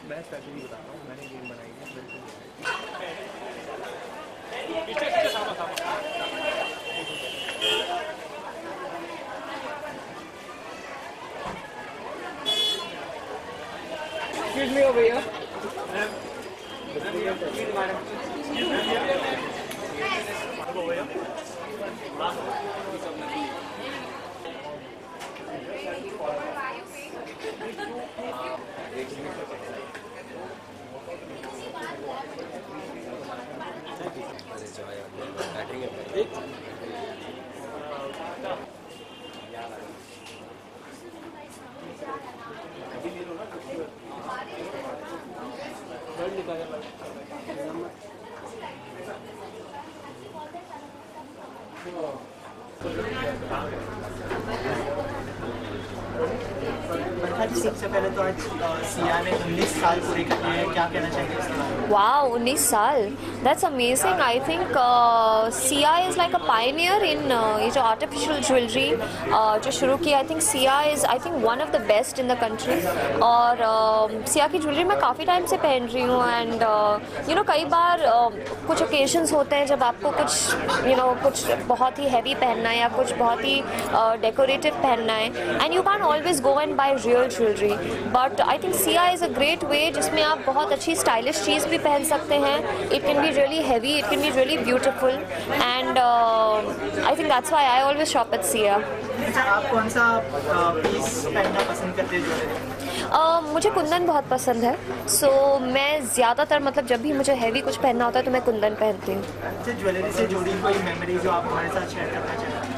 मैं स्ट्रैटेजी बताता हूँ, मैंने गेम बनाई है बिल्कुल। Excuse me over here. सबसे पहले तो आज सिया ने 19 साल पूरे कर लिए हैं, क्या कहना चाहेंगे इसके बारे में? Wow, 19 साल, that's amazing. I think Sia is like a pioneer in ये जो artificial jewelry जो शुरू की, I think Sia is one of the best in the country. और Sia की ज्वेलरी मैं काफ़ी टाइम से पहन रही हूँ एंड कई बार कुछ ओकेजन्स होते हैं जब आपको कुछ कुछ बहुत ही हैवी पहनना है या कुछ बहुत ही डेकोरेटिव पहनना है and you can always go and by real jewellery, but I think Sia is a great way जिसमें आप बहुत अच्छी स्टाइलिश चीज़ भी पहन सकते हैं. It can be really heavy, it can be really beautiful and I think that's why I always shop at Sia. अच्छा, आप कौन सा पीस पहनना पसंद करते हैं ज्वेलरी? मुझे कुंदन बहुत पसंद है, सो मैं ज़्यादातर मतलब जब भी मुझे हैवी कुछ पहनना होता है तो मैं कुंदन पहनती हूँ. अच्छा, ज्वेलरी से जुड़ी कोई मेमोरी जो आप हमारे साथ शेयर करना चाहें?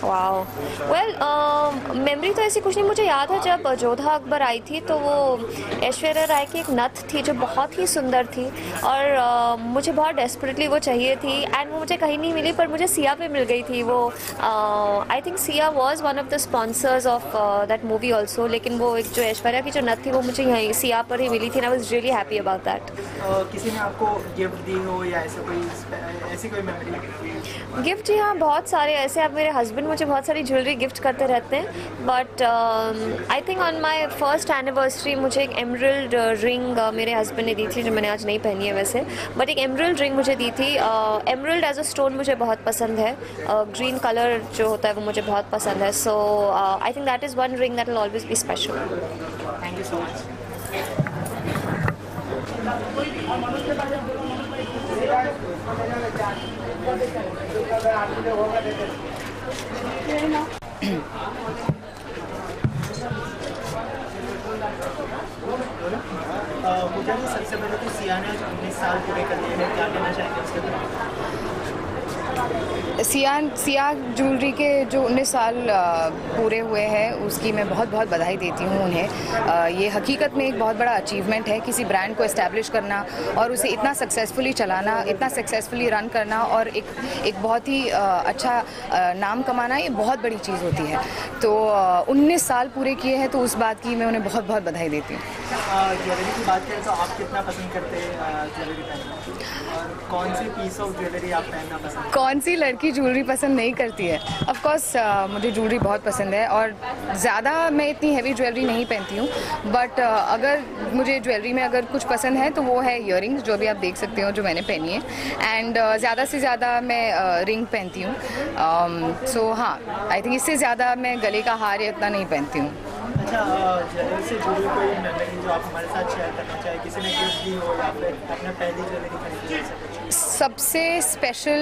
वाओ, वेल मेमोरी तो ऐसी कुछ नहीं. मुझे याद है जब जोधा अकबर आई थी तो वो ऐश्वर्या राय की एक नथ थी जो बहुत ही सुंदर थी और मुझे बहुत डेस्परेटली वो चाहिए थी एंड वो मुझे कहीं नहीं मिली, पर मुझे Sia पे मिल गई थी वो. I think Sia was one of the sponsors of that movie also, लेकिन वो एक जो ऐश्वर्या की जो नथ थी वो मुझे यहीं Sia पर ही मिली थी. I was really happy about that. किसी ने आपको गिफ्ट दी हो या ऐसी कोई मेमोरी? गिफ्ट, जी हाँ, बहुत सारे ऐसे. अब मेरे हस्बैंड मुझे बहुत सारी ज्वेलरी गिफ्ट करते रहते हैं, but I think on my first anniversary मुझे एक एमरल्ड रिंग मेरे हस्बैंड ने दी थी जो मैंने आज नहीं पहनी है वैसे, बट एक एमरल्ड रिंग मुझे दी थी. एमरल्ड एज अ स्टोन मुझे बहुत पसंद है, ग्रीन कलर जो होता है वो मुझे बहुत पसंद है. So I think that is one ring that will always be special. Thank you so much. मुझे सबसे पहले तो Sia ने 19 साल पूरे कर लिए हैं, क्या कहना चाहेंगे उसके बारे में? Sia ज्वेलरी के जो 19 साल पूरे हुए हैं उसकी मैं बहुत बहुत बधाई देती हूँ उन्हें. ये हकीकत में एक बहुत बड़ा अचीवमेंट है, किसी ब्रांड को इस्टेब्लिश करना और उसे इतना सक्सेसफुली चलाना, इतना सक्सेसफुली रन करना और एक बहुत ही अच्छा नाम कमाना, ये बहुत बड़ी चीज़ होती है. तो 19 साल पूरे किए हैं तो उस बात की मैं उन्हें बहुत बहुत बधाई देती हूँ. ज्वेलरी की बात करें तो आप कितना पसंद करते हैं ज्वेलरी पहनना, और कौन सी पीस ऑफ ज्वेलरी आप पहनना पसंद? कौन सी लड़की ज्वेलरी पसंद नहीं करती है? ऑफ कोर्स मुझे ज्वेलरी बहुत पसंद है और ज़्यादा मैं इतनी हैवी ज्वेलरी नहीं पहनती हूँ, बट अगर मुझे ज्वेलरी में अगर कुछ पसंद है तो वो है ईयरिंग्स, जो भी आप देख सकते हो जो मैंने पहनी है. एंड ज़्यादा से ज़्यादा मैं रिंग पहनती हूँ. सो हाँ, आई थिंक इससे ज़्यादा मैं गले का हार या इतना नहीं पहनती हूँ. अच्छा, ज्वेलरी से जुड़ी कोई मेमोरी जो आप हमारे साथ शेयर करना चाहें, किसी ने गिफ्ट दी हो या फिर अपने पहली ज्वेलरी खरीदी हो? सबसे स्पेशल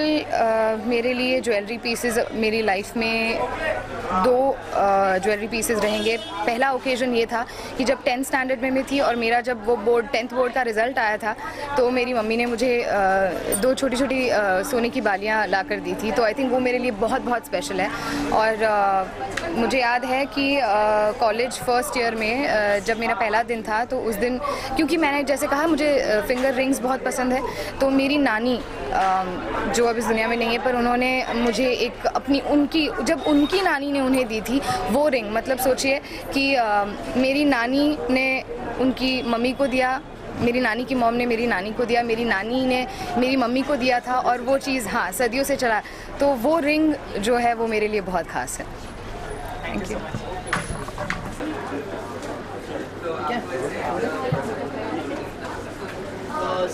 मेरे लिए ज्वेलरी पीसेस मेरी लाइफ में दो ज्वेलरी पीसेस रहेंगे. पहला ओकेजन ये था कि जब 10th स्टैंडर्ड में मैं थी और मेरा जब वो 10th बोर्ड का रिज़ल्ट आया था तो मेरी मम्मी ने मुझे दो छोटी छोटी सोने की बालियाँ ला कर दी थी. तो आई थिंक वो मेरे लिए बहुत बहुत स्पेशल है. और मुझे याद है कि कॉलेज फर्स्ट ईयर में जब मेरा पहला दिन था तो उस दिन, क्योंकि मैंने जैसे कहा मुझे फिंगर रिंग्स बहुत पसंद है, तो मेरी नानी जो अब इस दुनिया में नहीं है पर उन्होंने मुझे एक जब उनकी नानी ने उन्हें दी थी वो रिंग, मतलब सोचिए कि मेरी नानी ने उनकी मम्मी को दिया, मेरी नानी की मॉम ने मेरी नानी को दिया, मेरी नानी ने मेरी मम्मी को दिया था और वो चीज़ हाँ सदियों से चला. तो वो रिंग जो है वो मेरे लिए बहुत ख़ास है. Thank you.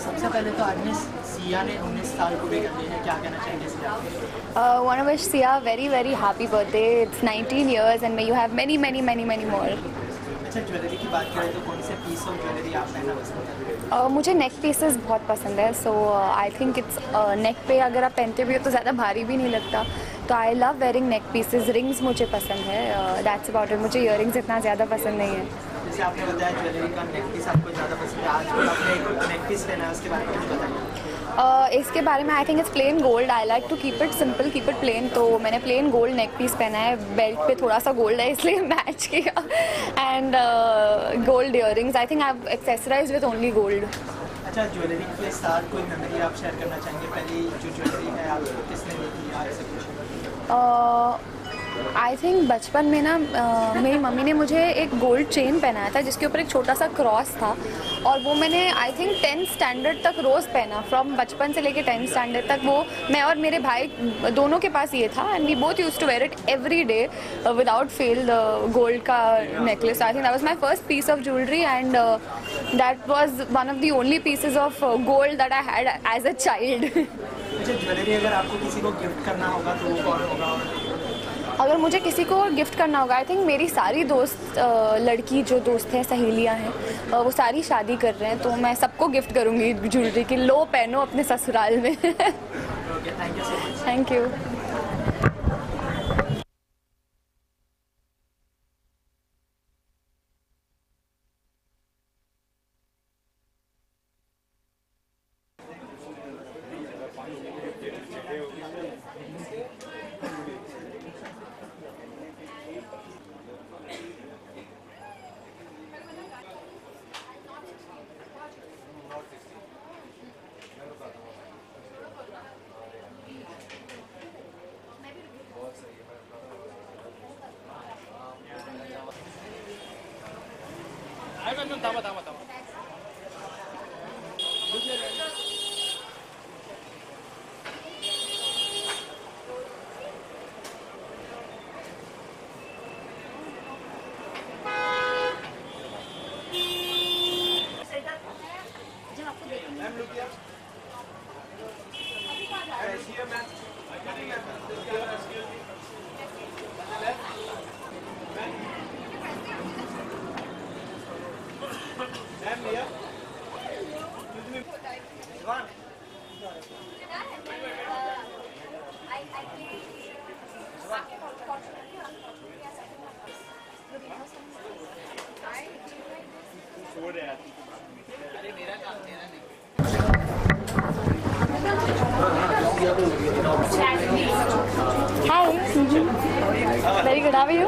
सबसे पहले तो आज में सिया ने 19 साल पूरे कर लिए हैं, क्या कहना चाहेंगे Siya? Want to wish Sia very very happy birthday. It's 19 years and may you have many many many many more. अच्छा, ज्वेलरी की बात करें तो कौन से पीस ऑफ ज्वेलरी आप पहनना पसंद करते हैं? मुझे नेक पीसेस बहुत पसंद है, सो आई थिंक इट्स नेक पे अगर आप पहनते भी हो तो ज़्यादा भारी भी नहीं लगता, तो I love wearing neck pieces. Rings मुझे पसंद है, दैट्स अबाउट इट. मुझे इयररिंग्स इतना ज़्यादा पसंद नहीं है. जैसे आपने बताया ज्वेलरी का नेक पीस आपको ज़्यादा पसंद है, आज कल आपने एक नेक पीस पहना है, उसके बारे में कुछ बताइए. इसके बारे में I think it's plain gold. I like to keep it simple, keep it plain. तो मैंने प्लेन गोल्ड नेक पीस पहना है, बेल्ट पे थोड़ा सा गोल्ड है इसलिए मैच किया. And gold earrings. I think I have accessorized with only gold. अच्छा, ज्वेलरी के साथ कोई मेमोरी आप शेयर करना चाहेंगे? पहली जो ज्वेलरी है आपको किसने दी थी या ऐसा कुछ? आई थिंक बचपन में ना मेरी मम्मी ने मुझे एक गोल्ड चेन पहनाया था जिसके ऊपर एक छोटा सा क्रॉस था, और वो मैंने आई थिंक 10th स्टैंडर्ड तक रोज़ पहना. फ्रॉम बचपन से लेके 10th स्टैंडर्ड तक वो मैं और मेरे भाई दोनों के पास ये था, and we both used to wear it every day without fail. The gold का necklace, I think that was my first piece of jewellery, and that was one of the only pieces of gold that I had as a child. अच्छा, jewellery अगर आपको किसी को gift करना होगा तो वो कौन होगा? अगर मुझे किसी को गिफ्ट करना होगा, आई थिंक मेरी सारी दोस्त लड़की जो दोस्त हैं, सहेलियां हैं, वो सारी शादी कर रहे हैं, तो मैं सबको गिफ्ट करूंगी ज्वेलरी की. लो पहनो अपने ससुराल में. Okay, thank you so much. Thank you. Hi. Very good. How are you?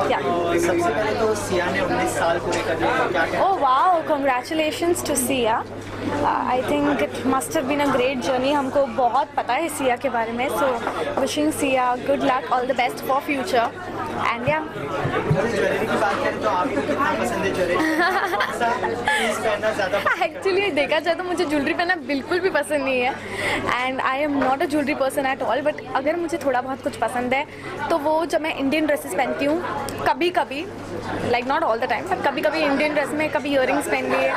Yeah. सबसे पहले तो सिया ने 19 साल पूरे कर लिए, क्या कहना? Oh wow! Congratulations to Sia. I think it must have been a great journey. हमको बहुत पता है सिया के बारे में. So wishing Sia good luck, all the best for future. And yeah. Jewellery की बात करें तो आपको कितना पसंद है ज्वेलरी? पीस पहनना ज़्यादा? एक्चुअली देखा जाए तो मुझे ज्वेलरी पहनना बिल्कुल भी पसंद नहीं है, and I am not a jewellery person at all. But अगर मुझे थोड़ा बहुत कुछ पसंद है तो वो जब मैं इंडियन ड्रेसेस पहनती हूँ, कभी कभी, like not all the time, but कभी कभी इंडियन ड्रेस में कभी इयररिंग्स पहन लिए.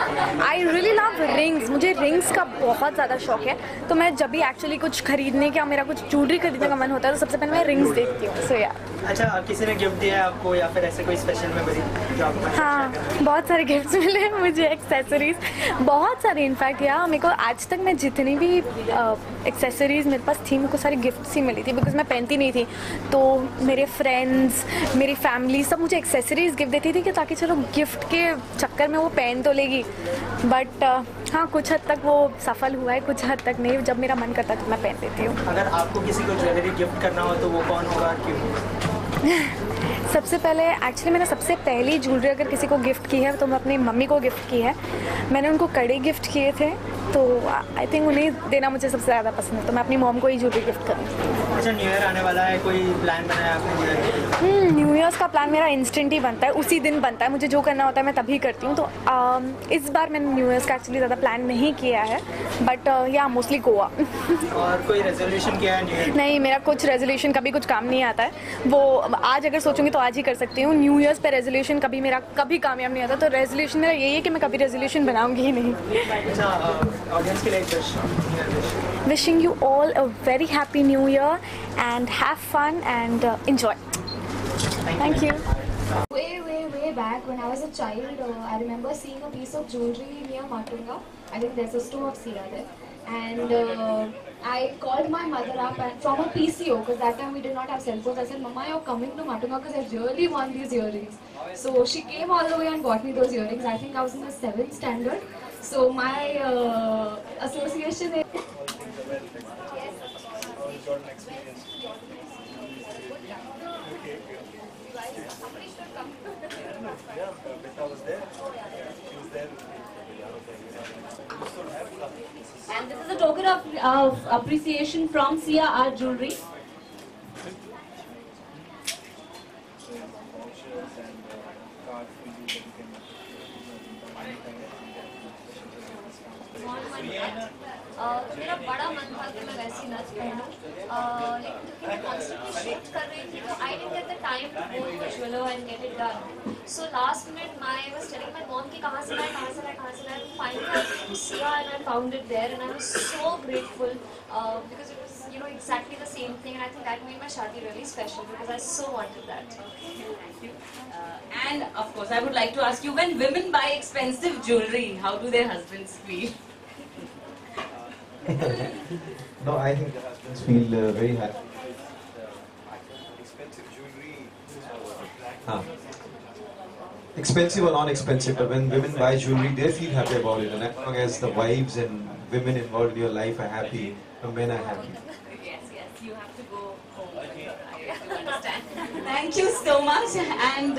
I really love rings. मुझे रिंग्स का बहुत ज़्यादा शौक है, तो मैं जब भी एक्चुअली कुछ खरीदने का, मेरा कुछ ज्वेलरी खरीदने का मन होता है तो सबसे पहले मैं रिंग्स देखती हूँ. सो या. अच्छा, किसी ने गिफ्ट दिया है आपको या फिर ऐसे कोई स्पेशल मेमोरी जो आपको? हाँ, बहुत सारे गिफ्ट्स मिले हैं मुझे, एक्सेसरीज बहुत सारी. इनफैक्ट यार मेरे को आज तक मैं जितनी भी एक्सेसरीज मेरे पास थी, मेरे को सारी गिफ्ट्स ही मिली थी, बिकॉज मैं पहनती नहीं थी. तो मेरे फ्रेंड्स, मेरी फैमिली सब मुझे एक्सेसरीज गिफ्ट देती थी कि ताकि चलो गिफ्ट के चक्कर में वो पहन तो लेगी. बट हाँ, कुछ हद तक वो सफल हुआ है, कुछ हद तक नहीं. जब मेरा मन करता है तो मैं पहन देती हूँ. अगर आपको किसी को ज्वेलरी गिफ्ट करना हो तो वो कौन होगा, क्यों? सबसे पहले एक्चुअली मैंने सबसे पहली ज्वेलरी अगर किसी को गिफ्ट की है तो मैं अपनी मम्मी को गिफ्ट की है. मैंने उनको कड़े गिफ्ट किए थे, तो आई थिंक उन्हें देना मुझे सबसे ज़्यादा पसंद है, तो मैं अपनी मॉम को ही ज्वेलरी गिफ्ट करूँगी. अच्छा, न्यू ईयर आने वाला है, कोई प्लान बनाया आपने न्यू ईयर? न्यू ईयर्स का प्लान मेरा इंस्टेंट ही बनता है, उसी दिन बनता है, मुझे जो करना होता है मैं तभी करती हूँ। तो इस बार मैंने न्यू ईयर्स का एक्चुअली ज़्यादा प्लान नहीं किया है, बट या मोस्टली गोवा। और कोई रेजोल्यूशन किया है न्यू ईयर? नहीं, मेरा कुछ रेजोल्यूशन कभी कुछ काम नहीं आता है, वो आज अगर सोचूंगी तो आज ही कर सकती हूँ। न्यू ईयर्स पे रेजोल्यूशन कभी मेरा कभी कामयाब नहीं आता, तो रेजोल्यूशन मेरा यही है कि मैं कभी रेजोल्यूशन बनाऊंगी ही नहीं। अच्छा, ऑडियंस के लिए एक wish. Wishing you all a very happy new year and have fun and enjoy. Thank you. Way back when I was a child, I remember seeing a piece of jewelry near Matunga. I think there's a store of Sia there. And I called my mother up and from a PCO, because that time we did not have cell phones. I said, Mama, you're coming to Matunga because I really want these earrings. So she came all the way and got me those earrings. I think I was in the 7th standard. So my association is... And this is a token of appreciation from Sia Art Jewelry. मेरा बड़ा मन था कि मैं वैसी नथ पहनूं, लेकिन क्योंकि मैं कॉन्स्टेंटली शिफ्ट कर रही थी तो I didn't get the time to go to jeweller and get it done. So last minute I was telling my mom कि कहाँ से लाए, finally Sia and I found it there and I was so grateful because it was, you know, exactly the same thing, and I think that made my shadi really special because I so wanted that. Thank you. And of course, I would like to ask you, when women buy expensive jewelry, how do their husbands feel? No, I think the husbands feel very happy. Expensive jewelry. Expensive or non-expensive, but when women buy jewelry, they feel happy about it. And as long as the wives and women involved in your life are happy, the men are happy. Yes, you have to go home. I do understand. Thank you so much. And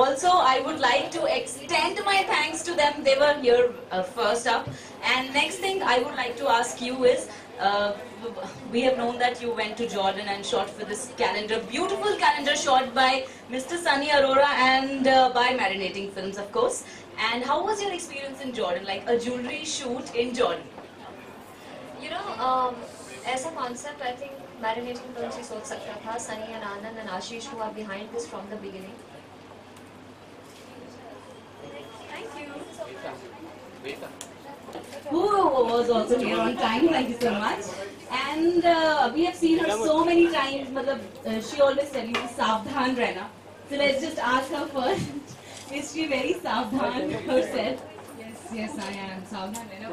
also, I would like to extend my thanks to them. They were here first up. And next thing I would like to ask you is, we have known that you went to Jordan and shot for this calendar, beautiful calendar shot by Mr. Sunny Arora and by Marinating Films, of course. And how was your experience in Jordan, like a jewelry shoot in Jordan? You know, as a concept, I think Marinating Films ही सोच सकता था. Sunny and Anand and Ashish, who are behind this from the beginning. Thank you. Who was also here on time, thank you so much. And we have seen her so many times, she always telling me Savdhan Rehna. So let's just ask her first, is she very Savdhan herself? Yes, I am. Savdhan Rehna.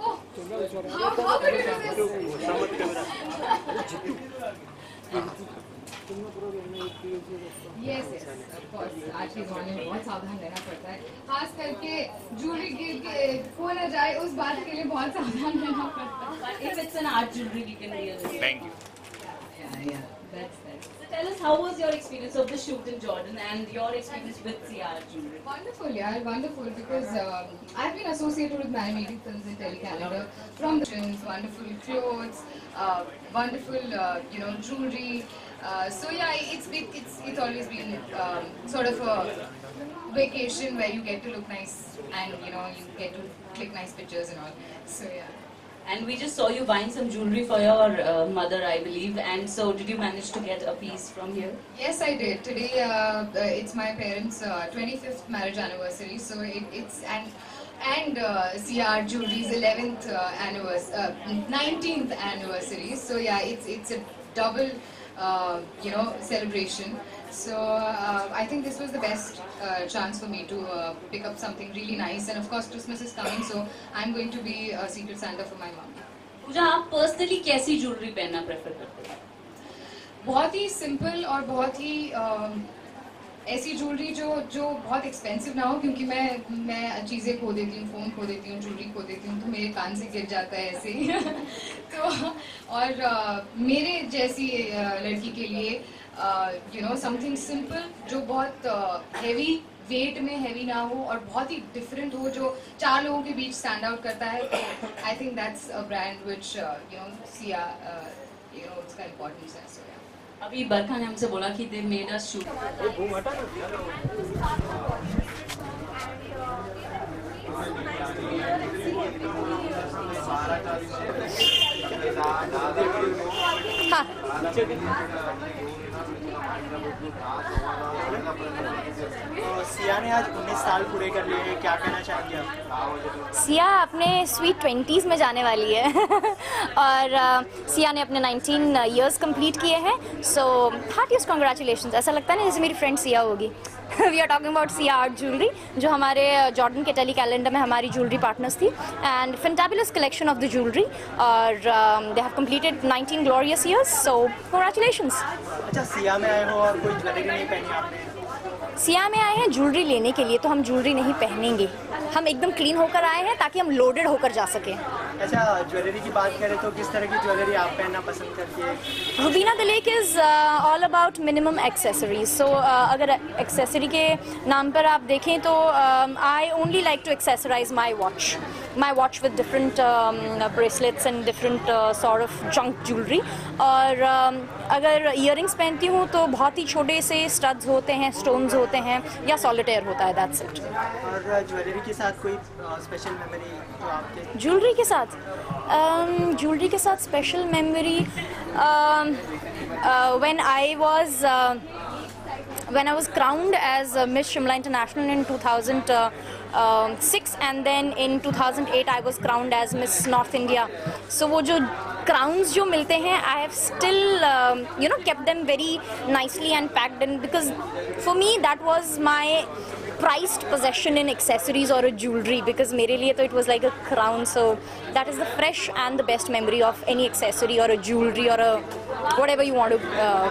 Oh, how could you do this? Yes, of course. आज के ज़माने में बहुत सावधान रहना पड़ता है, खास करके जूलरी गिर के खो न जाए, उस बात के लिए बहुत सावधान रहना पड़ता है. But if it's an art jewelry, we can really. Thank you. Yeah, that's. So tell us, how was your experience of the shoot in Jordan and your experience with Sia Art Jewelry? Wonderful, yeah, wonderful, because I've been associated with Marinating Films and Telecalendar from the wonderful clothes, wonderful, jewelry. So yeah, it's always been sort of a vacation where you get to look nice and you get to click nice pictures and all. So yeah. And we just saw you buying some jewelry for your mother, I believe. And so, did you manage to get a piece from here? Yes, I did. Today, it's my parents' 25th marriage anniversary. So it's and Sia Jewelry's 11th anniversary, 19th anniversary. So yeah, it's a double, celebration. So I think this was the best chance for me to pick up something really nice. And of course, Christmas is coming, so I'm going to be a secret Santa for my mom. पूजा, आप personally कैसी jewelry पहनना prefer करते हैं? बहुत ही simple और बहुत ही ऐसी jewellery जो बहुत एक्सपेंसिव ना हो, क्योंकि मैं चीज़ें खो देती हूँ, फ़ोन खो देती हूँ, ज्वेलरी खो देती हूँ, तो मेरे कान से गिर जाता है ऐसे ही तो और मेरे जैसी लड़की के लिए समथिंग सिंपल जो बहुत हेवी वेट में हेवी ना हो और बहुत ही डिफरेंट हो, जो 4 लोगों के बीच स्टैंड आउट करता है. आई think that's a brand which Siya उसका इम्पोर्टेंस है. सो अभी बरखा ने हमसे बोला कि they made us shoot. हाँ सिया ने आज 19 साल पूरे कर लिए हैं, क्या कहना चाहेंगे आप? सिया अपने स्वीट 20s में जाने वाली है और सिया ने अपने 19 इयर्स कंप्लीट किए हैं, सो हार्टिएस्ट कॉन्ग्रेचुलेशंस। ऐसा लगता है ना जैसे मेरी फ्रेंड सिया होगी। We are talking about Sia art jewellery, जो हमारे जॉर्डन के टेली कैलेंडर में हमारी ज्वेलरी पार्टनर्स थी, and fantabulous collection of the jewellery, और they have completed 19 glorious years, so congratulations. अच्छा, सिया में आए हो और कोई ज्वेलरी नहीं पहनी आपने? सिया में आए हैं ज्वेलरी लेने के लिए, तो हम ज्वेलरी नहीं पहनेंगे, हम एकदम क्लीन होकर आए हैं ताकि हम लोडेड होकर जा सकें। अच्छा, ज्वेलरी की बात करें तो किस तरह की ज्वेलरी आप पहनना पसंद करती है? Rubina Dilaik is all about minimum accessories, so अगर एक्सेसरी के नाम पर आप देखें तो I only like to accessorize my watch with different bracelets and different sort of junk jewellery, और अगर ईयरिंग्स पहनती हूँ तो बहुत ही छोटे से स्टड्स होते हैं, स्टोन्स होते हैं, या सॉलिटेयर होता है, दैट्स इट। और ज्वेलरी के साथ कोई स्पेशल मेमोरी जो आपके? ज्वेलरी के साथ special memory, when I was crowned as Miss Shimla International in 2006, and then in 2008 I was crowned as Miss North India. So वो जो crowns जो मिलते हैं, I have still kept them very nicely and packed in, because for me that was my prized possession in accessories or a jewelry, because मेरे लिए तो it was like a crown, so that is the fresh and the best memory of any accessory or a jewelry or a whatever you want to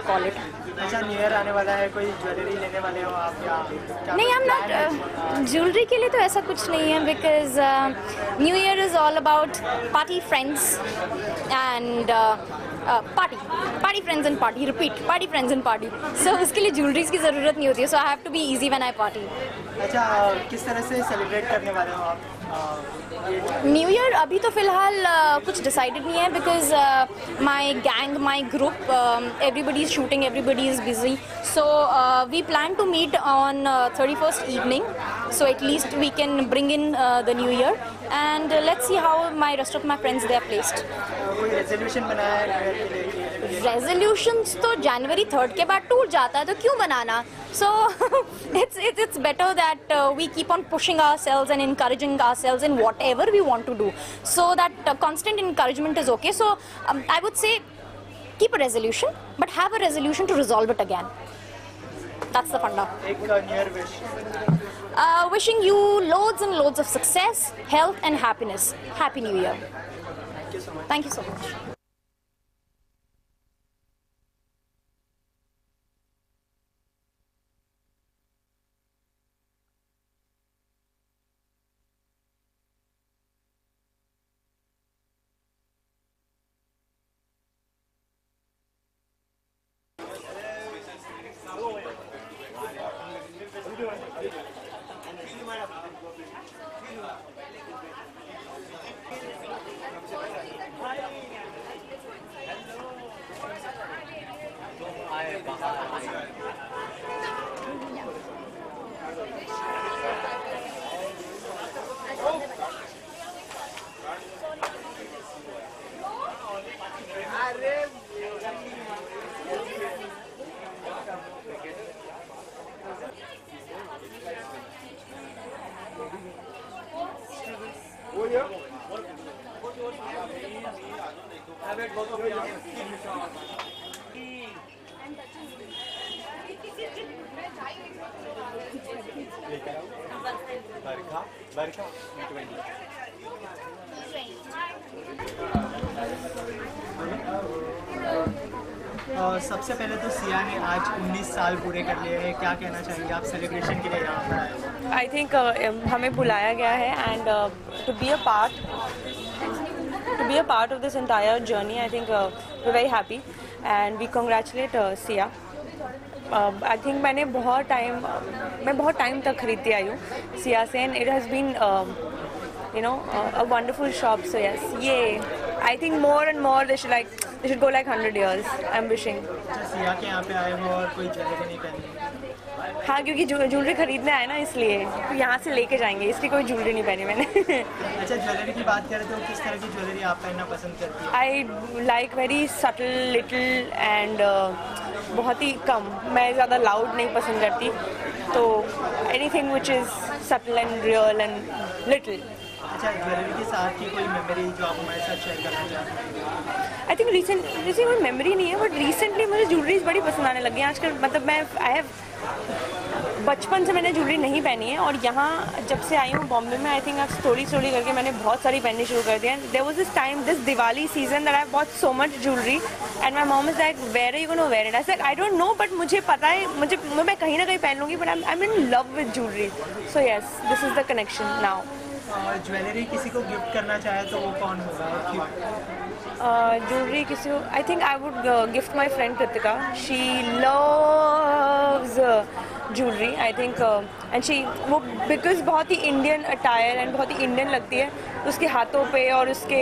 call it. अच्छा, new year आने वाला है, कोई jewellery लेने वाले हो आप या क्या? नहीं, I'm not ज्वेलरी के लिए तो ऐसा कुछ नहीं है, because new year is all about party friends and party friends and party, repeat, party friends and party, so उसके लिए ज्वेलरीज की ज़रूरत नहीं होती है, so I have to be easy when I party. अच्छा, किस तरह से सेलिब्रेट करने वाले हो आप न्यू ईयर? अभी तो फ़िलहाल कुछ डिसाइडेड नहीं है, because my gang, my group, everybody is shooting, everybody is busy, so we plan to meet on 31st evening, so at least we can bring in the new year, and let's see how my rest of my friends they are placed. कोई resolution बनाया है new year के लिए? Resolutions तो January 3rd के बाद टूट जाता है, तो क्यों बनाना? So it's better that we keep on pushing ourselves and encouraging ourselves in whatever we want to do, so that constant encouragement is okay. So I would say keep a resolution, but have a resolution to resolve it again. That's the funda. एक new year wish? Wishing you loads and loads of success, health and happiness. Happy New Year. Thank you so much. सबसे पहले तो सिया ने आज 19 साल पूरे कर लिए हैं, क्या कहना चाहेंगे आप? सेलिब्रेशन के लिए यहाँ पर आए? आई थिंक हमें बुलाया गया है, and to be a part of this entire journey, I think we very happy and we congratulate Sia. I think मैं बहुत टाइम तक खरीदती आई हूँ सिया से, and it has been a wonderful shop, so yes, yay. I think more and more they should they should go like 100 years. I am wishing. अच्छा, सिया के यहाँ पे आए हो और कोई ज्वेलरी नहीं पहनी? हाँ, क्योंकि ज्वेलरी खरीदने आए ना, इसलिए तो यहाँ से लेके जाएंगे, इसलिए कोई ज्वेलरी नहीं पहनी मैंने. अच्छा, ज्वेलरी की बात करें तो किस तरह की ज्वेलरी आप पहनना पसंद करती हैं? I like very subtle, little and बहुत ही कम. मैं ज़्यादा लाउड नहीं पसंद करती, तो anything which is subtle and real and little. अच्छा, ज्वेलरी के साथ की कोई मेमोरी जो आप हमारे साथ शेयर करना चाहते हैं? आई थिंक रिसेंटली कोई मेमोरी नहीं है, बट रिसेंटली मुझे ज्वेलरीज बड़ी पसंद आने लगी हैं आजकल. मतलब बचपन से मैंने ज्वेलरी नहीं पहनी है, और यहाँ जब से आई हूँ बॉम्बे में, आई थिंक अब स्लोली करके मैंने बहुत सारी पहननी शुरू कर दी है. There was this time, this Diwali season, that I bought so much jewellery and my mom is like, where are you gonna wear it? I said I don't know, but मुझे पता है, मैं कहीं ना कहीं पहन लूँगी, but I am in love with jewellery. So yes, this is the connection now. और ज्वेलरी किसी को गिफ्ट करना चाहे तो वो कौन होगा और क्यों? Jewelry किसी को, I think I would gift my friend Kritika. She loves jewelry. I think and she वो because बहुत ही इंडियन अटायर एंड बहुत ही इंडियन लगती है, उसके हाथों पे और उसके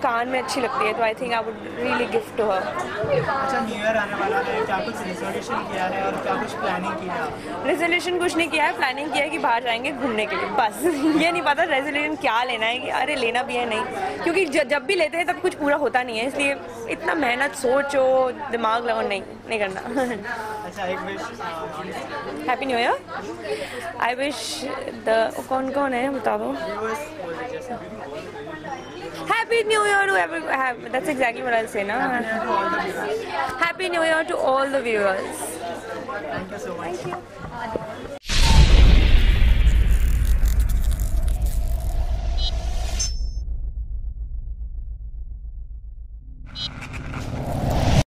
कान में अच्छी लगती है, तो I think I would really gift to her. अच्छा, न्यू ईयर आने वाला है, क्या कुछ रिजोल्यूशन किया है और क्या कुछ प्लानिंग की है? रेजोल्यूशन कुछ नहीं किया है, प्लानिंग किया है कि बाहर जाएंगे घूमने के लिए, बस. ये नहीं पता रेजोल्यूशन क्या लेना है, कि अरे लेना भी है नहीं, क्योंकि जब भी लेते हैं तब कुछ पूरा होता नहीं है, इसलिए इतना मेहनत सोचो, दिमाग लगाओ, नहीं करना. अच्छा, एक wish. Happy new year. I wish the कौन है बता दो. Happy New Year to everyone. That's exactly what I'll say now. Happy New Year to all the viewers. Thank you so much.